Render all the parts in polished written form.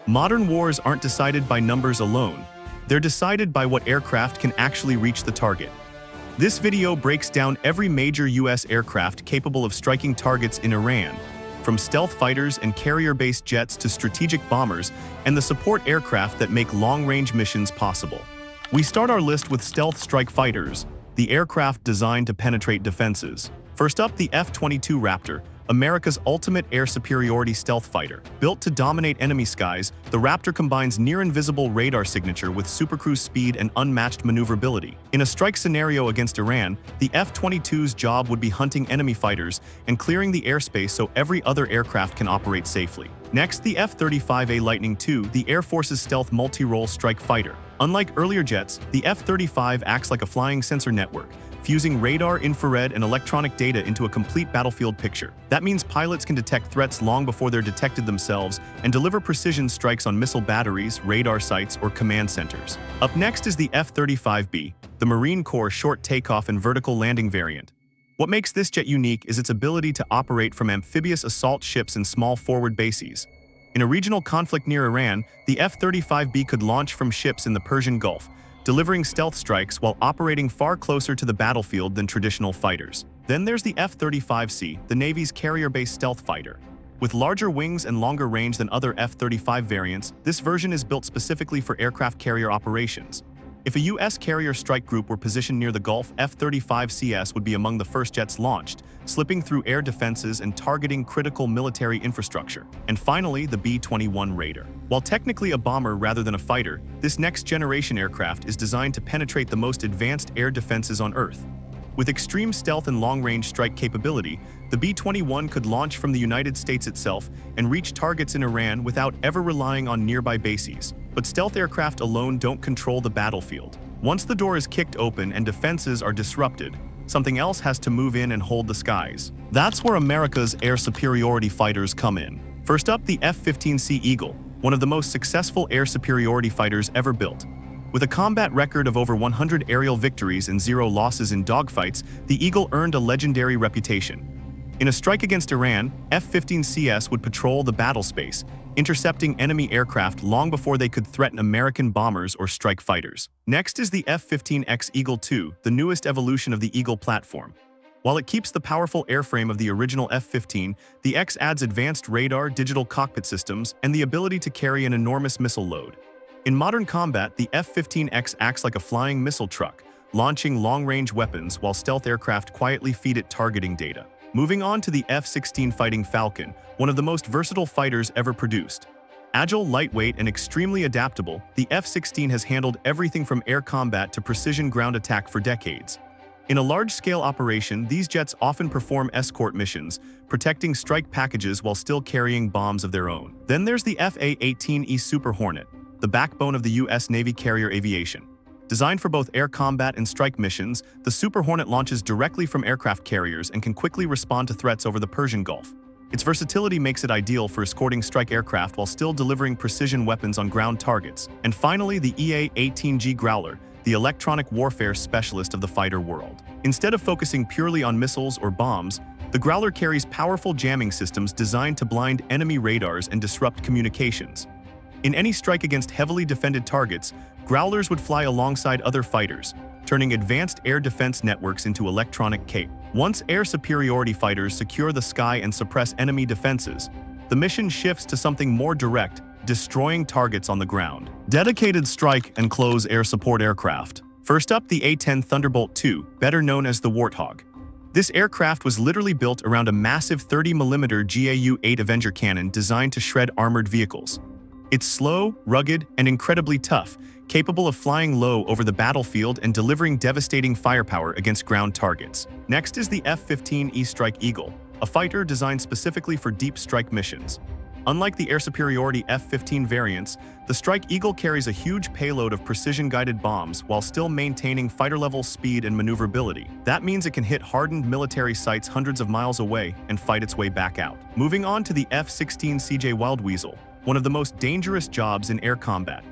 Modern wars aren't decided by numbers alone. They're decided by what aircraft can actually reach the target. This video breaks down every major US aircraft capable of striking targets in Iran, from stealth fighters and carrier-based jets to strategic bombers and the support aircraft that make long-range missions possible. We start our list with stealth strike fighters, the aircraft designed to penetrate defenses. First up, the F-22 Raptor, America's ultimate air superiority stealth fighter. Built to dominate enemy skies, the Raptor combines near-invisible radar signature with supercruise speed and unmatched maneuverability. In a strike scenario against Iran, the F-22's job would be hunting enemy fighters and clearing the airspace so every other aircraft can operate safely. Next, the F-35A Lightning II, the Air Force's stealth multi-role strike fighter. Unlike earlier jets, the F-35 acts like a flying sensor network, fusing radar, infrared, and electronic data into a complete battlefield picture. That means pilots can detect threats long before they're detected themselves and deliver precision strikes on missile batteries, radar sites, or command centers. Up next is the F-35B, the Marine Corps short takeoff and vertical landing variant. What makes this jet unique is its ability to operate from amphibious assault ships and small forward bases. In a regional conflict near Iran, the F-35B could launch from ships in the Persian Gulf, delivering stealth strikes while operating far closer to the battlefield than traditional fighters. Then there's the F-35C, the Navy's carrier-based stealth fighter. With larger wings and longer range than other F-35 variants, this version is built specifically for aircraft carrier operations. If a U.S. carrier strike group were positioned near the Gulf, F-35CS would be among the first jets launched, slipping through air defenses and targeting critical military infrastructure. And finally, the B-21 Raider. While technically a bomber rather than a fighter, this next-generation aircraft is designed to penetrate the most advanced air defenses on Earth. With extreme stealth and long-range strike capability, the B-21 could launch from the United States itself and reach targets in Iran without ever relying on nearby bases. But stealth aircraft alone don't control the battlefield. Once the door is kicked open and defenses are disrupted, something else has to move in and hold the skies. That's where America's air superiority fighters come in. First up, the F-15C Eagle, one of the most successful air superiority fighters ever built. With a combat record of over 100 aerial victories and 0 losses in dogfights, the Eagle earned a legendary reputation. In a strike against Iran, F-15CS would patrol the battle space, intercepting enemy aircraft long before they could threaten American bombers or strike fighters. Next is the F-15X Eagle II, the newest evolution of the Eagle platform. While it keeps the powerful airframe of the original F-15, the X adds advanced radar, digital cockpit systems, and the ability to carry an enormous missile load. In modern combat, the F-15X acts like a flying missile truck, launching long-range weapons while stealth aircraft quietly feed it targeting data. Moving on to the F-16 Fighting Falcon, one of the most versatile fighters ever produced. Agile, lightweight, and extremely adaptable, the F-16 has handled everything from air combat to precision ground attack for decades. In a large-scale operation, these jets often perform escort missions, protecting strike packages while still carrying bombs of their own. Then there's the F/A-18E Super Hornet, the backbone of the U.S. Navy carrier aviation. Designed for both air combat and strike missions, the Super Hornet launches directly from aircraft carriers and can quickly respond to threats over the Persian Gulf. Its versatility makes it ideal for escorting strike aircraft while still delivering precision weapons on ground targets. And finally, the EA-18G Growler, the electronic warfare specialist of the fighter world. Instead of focusing purely on missiles or bombs, the Growler carries powerful jamming systems designed to blind enemy radars and disrupt communications. In any strike against heavily defended targets, Growlers would fly alongside other fighters, turning advanced air defense networks into electronic cape. Once air superiority fighters secure the sky and suppress enemy defenses, the mission shifts to something more direct, destroying targets on the ground. Dedicated strike and close air support aircraft. First up, the A-10 Thunderbolt II, better known as the Warthog. This aircraft was literally built around a massive 30mm GAU-8 Avenger cannon designed to shred armored vehicles. It's slow, rugged, and incredibly tough, capable of flying low over the battlefield and delivering devastating firepower against ground targets. Next is the F-15E Strike Eagle, a fighter designed specifically for deep strike missions. Unlike the air superiority F-15 variants, the Strike Eagle carries a huge payload of precision-guided bombs while still maintaining fighter-level speed and maneuverability. That means it can hit hardened military sites hundreds of miles away and fight its way back out. Moving on to the F-16CJ Wild Weasel, one of the most dangerous jobs in air combat.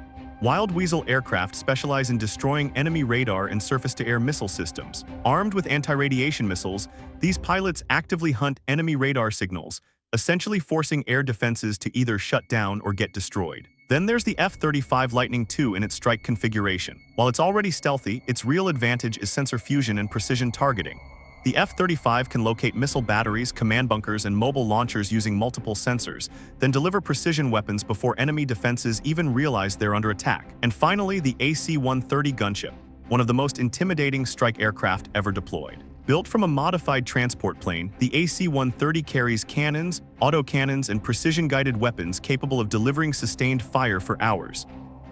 Wild Weasel aircraft specialize in destroying enemy radar and surface-to-air missile systems. Armed with anti-radiation missiles, these pilots actively hunt enemy radar signals, essentially forcing air defenses to either shut down or get destroyed. Then there's the F-35 Lightning II in its strike configuration. While it's already stealthy, its real advantage is sensor fusion and precision targeting. The F-35 can locate missile batteries, command bunkers, and mobile launchers using multiple sensors, then deliver precision weapons before enemy defenses even realize they're under attack. And finally, the AC-130 Gunship, one of the most intimidating strike aircraft ever deployed. Built from a modified transport plane, the AC-130 carries cannons, autocannons, and precision-guided weapons capable of delivering sustained fire for hours.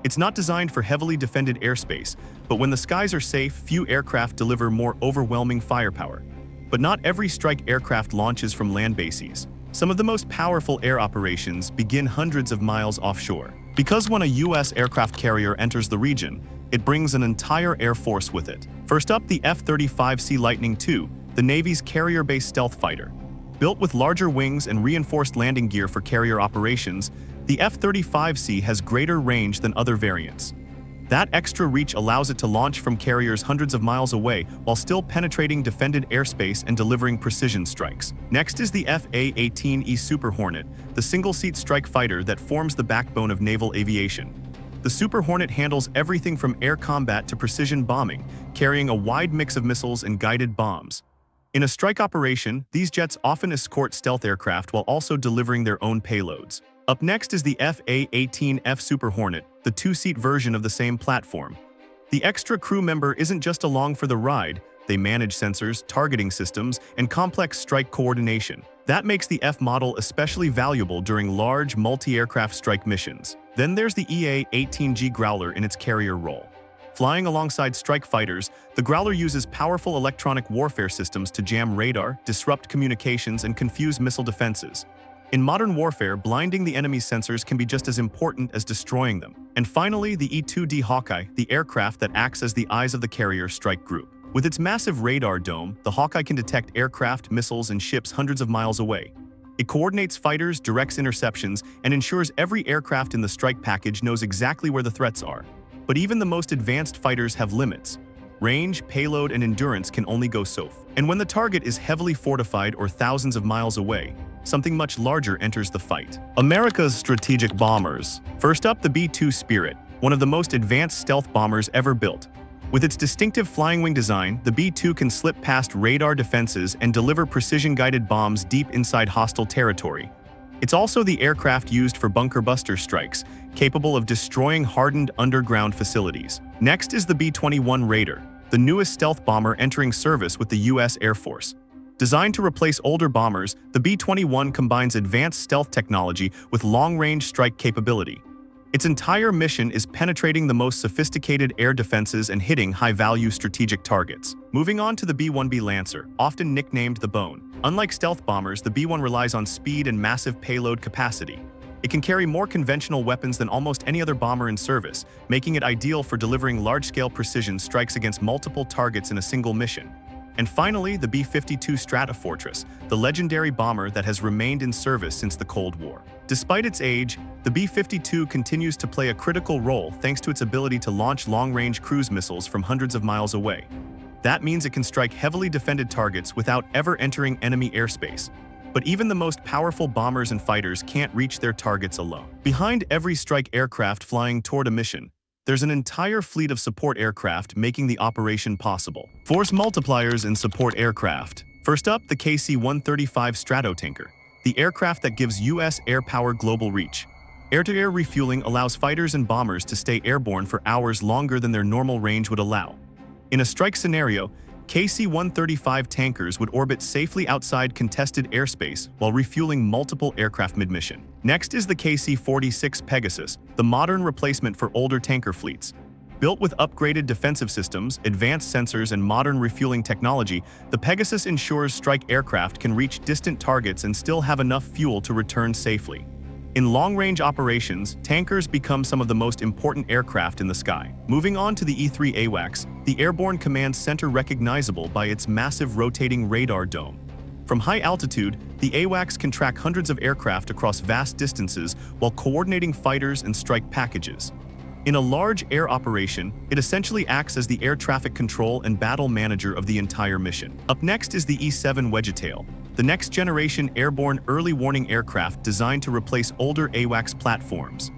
It's not designed for heavily defended airspace, but when the skies are safe, few aircraft deliver more overwhelming firepower. But not every strike aircraft launches from land bases. Some of the most powerful air operations begin hundreds of miles offshore. Because when a U.S. aircraft carrier enters the region, it brings an entire air force with it. First up, the F-35C Lightning II, the Navy's carrier-based stealth fighter. Built with larger wings and reinforced landing gear for carrier operations, the F-35C has greater range than other variants. That extra reach allows it to launch from carriers hundreds of miles away while still penetrating defended airspace and delivering precision strikes. Next is the F/A-18E Super Hornet, the single-seat strike fighter that forms the backbone of naval aviation. The Super Hornet handles everything from air combat to precision bombing, carrying a wide mix of missiles and guided bombs. In a strike operation, these jets often escort stealth aircraft while also delivering their own payloads. Up next is the F/A-18F Super Hornet, the two-seat version of the same platform. The extra crew member isn't just along for the ride, they manage sensors, targeting systems, and complex strike coordination. That makes the F model especially valuable during large, multi-aircraft strike missions. Then there's the EA-18G Growler in its carrier role. Flying alongside strike fighters, the Growler uses powerful electronic warfare systems to jam radar, disrupt communications, and confuse missile defenses. In modern warfare, blinding the enemy's sensors can be just as important as destroying them. And finally, the E-2D Hawkeye, the aircraft that acts as the eyes of the carrier strike group. With its massive radar dome, the Hawkeye can detect aircraft, missiles, and ships hundreds of miles away. It coordinates fighters, directs interceptions, and ensures every aircraft in the strike package knows exactly where the threats are. But even the most advanced fighters have limits. Range, payload, and endurance can only go so far. And when the target is heavily fortified or thousands of miles away, something much larger enters the fight. America's strategic bombers. First up, the B-2 Spirit, one of the most advanced stealth bombers ever built. With its distinctive flying wing design, the B-2 can slip past radar defenses and deliver precision-guided bombs deep inside hostile territory. It's also the aircraft used for bunker buster strikes, capable of destroying hardened underground facilities. Next is the B-21 Raider, the newest stealth bomber entering service with the U.S. Air Force. Designed to replace older bombers, the B-21 combines advanced stealth technology with long-range strike capability. Its entire mission is penetrating the most sophisticated air defenses and hitting high-value strategic targets. Moving on to the B-1B Lancer, often nicknamed the Bone. Unlike stealth bombers, the B-1 relies on speed and massive payload capacity. It can carry more conventional weapons than almost any other bomber in service, making it ideal for delivering large-scale precision strikes against multiple targets in a single mission. And finally, the B-52 Stratofortress, the legendary bomber that has remained in service since the Cold War. Despite its age, the B-52 continues to play a critical role thanks to its ability to launch long-range cruise missiles from hundreds of miles away. That means it can strike heavily defended targets without ever entering enemy airspace. But even the most powerful bombers and fighters can't reach their targets alone. Behind every strike aircraft flying toward a mission, there's an entire fleet of support aircraft making the operation possible. Force multipliers in support aircraft. First up, the KC-135 Stratotanker, the aircraft that gives U.S. air power global reach. Air-to-air refueling allows fighters and bombers to stay airborne for hours longer than their normal range would allow. In a strike scenario, KC-135 tankers would orbit safely outside contested airspace while refueling multiple aircraft mid-mission. Next is the KC-46 Pegasus, the modern replacement for older tanker fleets. Built with upgraded defensive systems, advanced sensors, and modern refueling technology, the Pegasus ensures strike aircraft can reach distant targets and still have enough fuel to return safely. In long-range operations, tankers become some of the most important aircraft in the sky. Moving on to the E-3 AWACS, the Airborne Command Center recognizable by its massive rotating radar dome. From high altitude, the AWACS can track hundreds of aircraft across vast distances while coordinating fighters and strike packages. In a large air operation, it essentially acts as the air traffic control and battle manager of the entire mission. Up next is the E-7 Wedgetail, the next-generation airborne early warning aircraft designed to replace older AWACS platforms.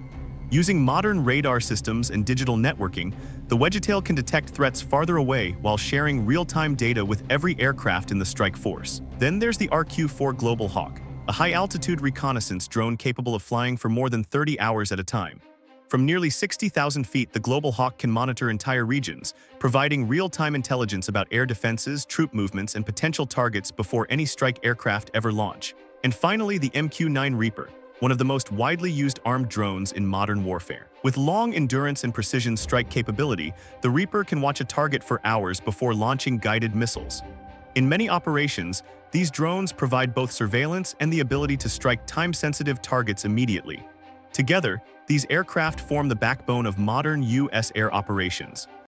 Using modern radar systems and digital networking, the Wedgetail can detect threats farther away while sharing real-time data with every aircraft in the strike force. Then there's the RQ-4 Global Hawk, a high-altitude reconnaissance drone capable of flying for more than 30 hours at a time. From nearly 60,000 feet, the Global Hawk can monitor entire regions, providing real-time intelligence about air defenses, troop movements, and potential targets before any strike aircraft ever launch. And finally, the MQ-9 Reaper, one of the most widely used armed drones in modern warfare. With long endurance and precision strike capability, the Reaper can watch a target for hours before launching guided missiles. In many operations, these drones provide both surveillance and the ability to strike time-sensitive targets immediately. Together, these aircraft form the backbone of modern U.S. air operations.